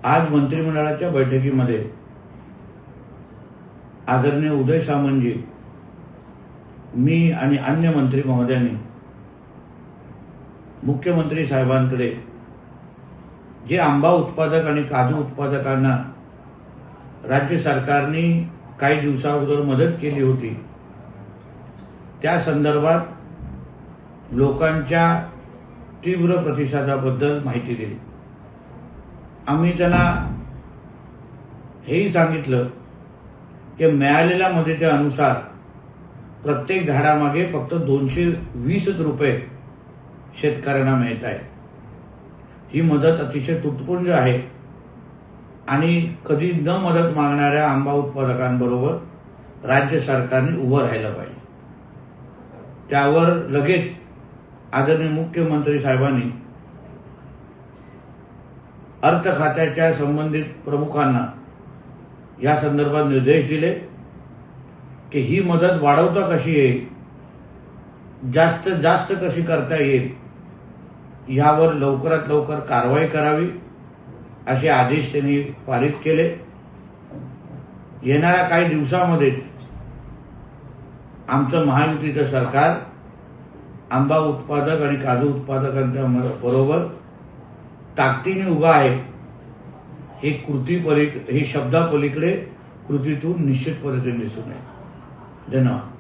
आज मंत्रिमंडळाच्या बैठकीमध्ये आदरणीय उदय सामंतजी, मी आणि अन्य मंत्री महोदयांनी मुख्यमंत्री साहेबांकडे जे आंबा उत्पादक आणि काजू उत्पादकांना राज्य सरकारने काही दिवसाअगोदर मदत केली होती, त्या संदर्भात लोकांच्या तीव्र प्रतिसादाबद्दल माहिती दिली। आम्ही त्यांना हेही सांगितलं की मिळालेल्या मदतीनुसार प्रत्येक झाडामागे फक्त 220 रुपये शेतकऱ्यांना मिळत आहे। ही मदत अतिशय तुटपुंज आहे आणि कधी न मदत मागणाऱ्या आंबा उत्पादकांबरोबर राज्य सरकारने उभं राहिलं पाहिजे। त्यावर लगेच आदरणीय मुख्यमंत्री साहेबांनी अर्थ खात्याच्या संबंधित प्रमुखांना या संदर्भात निर्देश दिले की ही मदत वाढवता कशी येईल, जास्त जास्त कशी करता येईल, यावर लवकरात लवकर कारवाई करावी असे आदेश त्यांनी पारित केले। येणाऱ्या काही दिवसांमध्ये आमचं महायुतीचं सरकार आंबा उत्पादक आणि काजू उत्पादकांच्या बरोबर ताकदीने उभा आहे। हे शब्दापलीकडे कृतीतून निश्चितपणे दिसून येईल। धन्यवाद।